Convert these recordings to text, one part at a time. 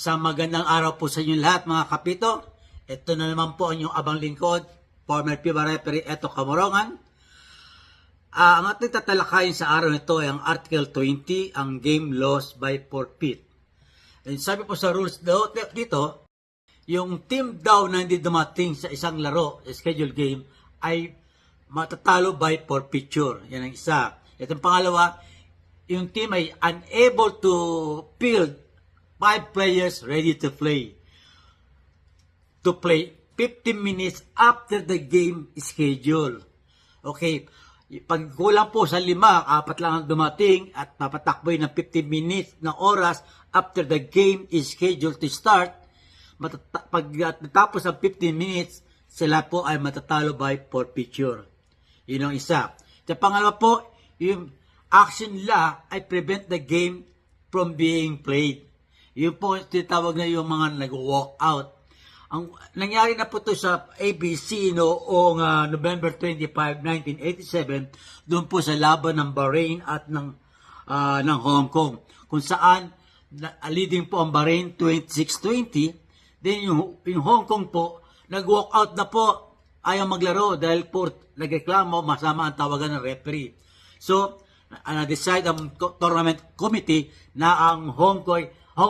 Isang magandang araw po sa inyo lahat mga kapito. Ito na naman po ang inyong abang lingkod, former FIBA referee Eto Camorongan. Ang ating tatalakayin sa araw nito ay ang Article 20, ang game lost by forfeit. And sabi po sa rules dito, yung team daw na hindi dumating sa isang laro, scheduled game, ay matatalo by forfeiture. Yan ang isa. Itong pangalawa, yung team ay unable to field 5 players ready to play 15 minutes after the game schedule. Okay, pag kulang po sa 5, 4 lang ang dumating at papatakboy ng 15 minutes na oras after the game is scheduled to start, pag natapos ang 15 minutes, sila po ay matatalo by forfeiture. Yun ang isa. Sa pangalawa po, yung action nila ay prevent the game from being played. Yun po tinatawag na yung mga nag-walk out. Ang nangyari na po ito sa ABC noong November 25, 1987, doon po sa laban ng Bahrain at ng Hong Kong, kung saan leading po ang Bahrain 26-20. Then yung Hong Kong po, nag-walk out na po, ayaw maglaro dahil po nagreklamo, masama ang tawagan ng referee. So, decide ang tournament committee na ang Hong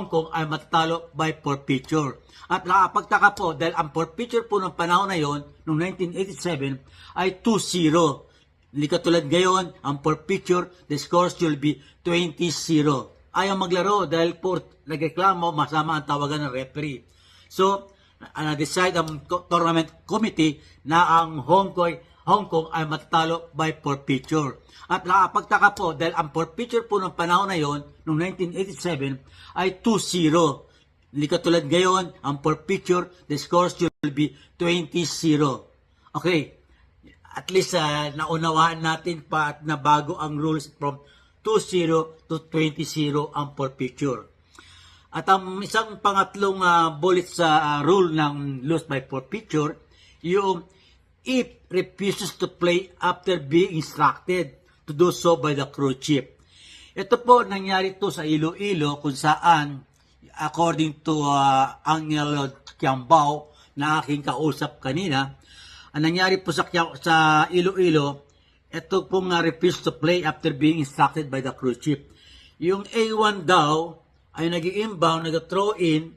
Kong ay matatalo by forfeiture. At nakapagtaka po dahil ang forfeiture po ng panahon na yon, noong 1987, ay 2-0. Hindi katulad ngayon, ang forfeiture, the score should be 20-0. Ayaw maglaro dahil po nagreklamo, masama ang tawagan ng referee. So, decide ang tournament committee na ang Hong Kong ay matatalo by forfeiture. At nakapagtaka po dahil ang forfeiture po ng panahon na yon, noong 1987, ay 2-0. Hindi katulad ngayon, ang forfeiture, the score should be 20-0. Okay, at least naunawaan natin pa at nabago ang rules from 2-0 to 20-0 ang forfeiture. At ang isang pangatlong bullet sa rule ng lose by forfeiture, yung if refuses to play after being instructed to do so by the crew chief. Ito po, nangyari to sa Iloilo kung saan, according to Angel Kiambao na aking kausap kanina, ang nangyari po sa Iloilo, ito pong refuse to play after being instructed by the crew chief. Yung A1 daw ay nag-inbound, nag-throw in,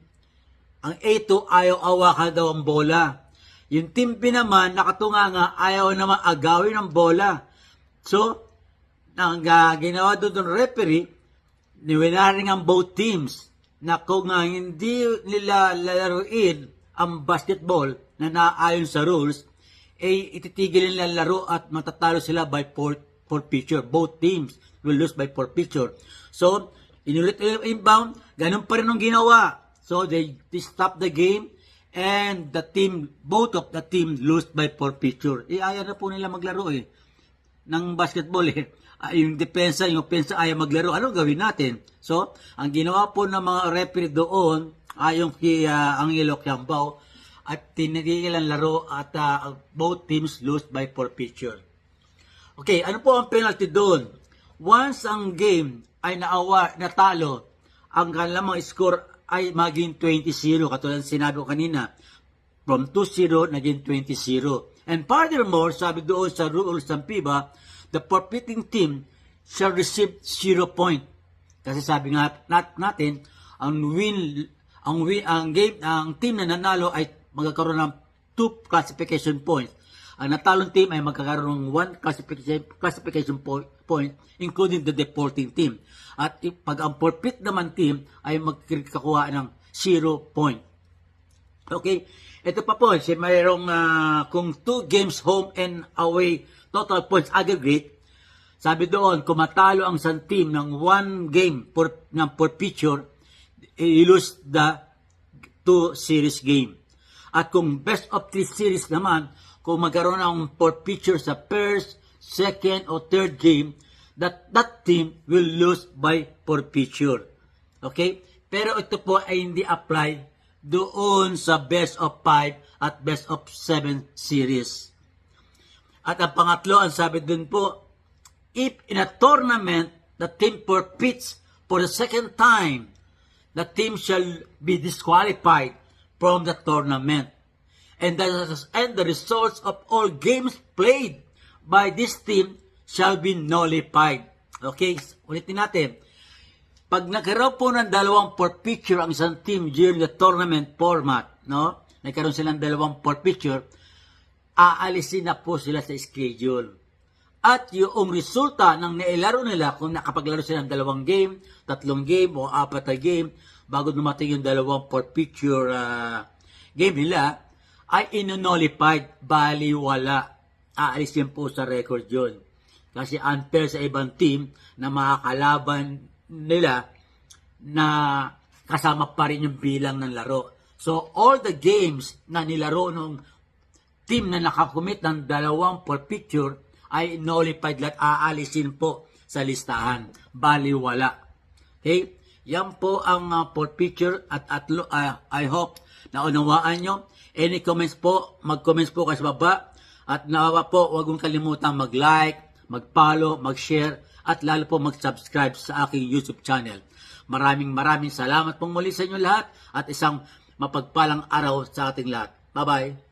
ang A2 ayaw awakan daw ang bola. Yung team B naman, nakatunga nga, ayaw naman agawin ang bola. So, ang ginawa doon ng referee, niwinaring ang both teams na kung hindi nila lalaruin ang basketball na naayon sa rules, ititigil nila laro at matatalo sila by forfeiture. Both teams will lose by forfeiture. So, inulit inbound, ganun pa rin ang ginawa. So, they stop the game and both of the team lose by forfeiture. Ayaw na po nila maglaro ng basketball yung depensa, yung offensa ayaw maglaro. Anong gawin natin? So, ang ginawa po ng mga referee doon, ayon kay Angelo Kiambao, at tinigil ang laro at both teams lose by forfeiture. Okay, ano po ang penalty doon? Once ang game ay natalo, ang kanilang mga score ay maging 20-0, katulad sinabi ko kanina. From 2-0, naging 20-0. And furthermore, sabi doon sa rules ng FIBA, the forfeiting team shall receive 0 point. Kasi sabi nga natin, ang team na nanalo ay magkakaroon ng 2 classification points. Ang natalong team ay magkakaroon ng 1 classification point, including the defaulting team. At pag ang forfeit naman team ay magkakakuha ng 0 point. Okay, ito pa po, mayroong kung 2 games home and away total points aggregate, sabi doon, kung matalo ang isang team ng 1 game ng forfeiture, i-lose the 2 series game. At kung best of 3 series naman, kung magkaroon ng forfeiture sa first, second, o third game, that team will lose by forfeiture. Okay? Pero ito po ay hindi apply doon sa best of 5 at best of 7 series. At ang pangatlo, ang sabi dun po, if in a tournament, the team forfeits for the second time, the team shall be disqualified from the tournament. And the results of all games played by this team shall be nullified. Okay, ulitin natin. Pag nagkaroon po ng dalawang forfeiture ang isang team during the tournament format, no? Nagkaroon silang dalawang forfeiture, aalisin na po sila sa schedule. At yung resulta ng nailaro nila, kung nakapaglaro sila ng 2 game, 3 game, o 4 na game, bago dumating yung dalawang forfeiture game nila, ay inunullified, bali wala. Aalisin po sa record yun. Kasi unfair sa ibang team na makakalaban nila na kasama pa rin yung bilang ng laro. So, all the games na nilaro ng team na nakakumit ng 2 forfeiture ay nullified lahat, aalisin po sa listahan. Bali wala. Okay? Yan po ang forfeiture at I hope na unawaan nyo. Any comments po, mag-comments po kayo sa baba. At nawa po, huwag mong kalimutang mag-like, mag-follow, mag-share, at lalo po mag-subscribe sa aking YouTube channel. Maraming salamat pong muli sa inyo lahat at isang mapagpalang araw sa ating lahat. Bye-bye!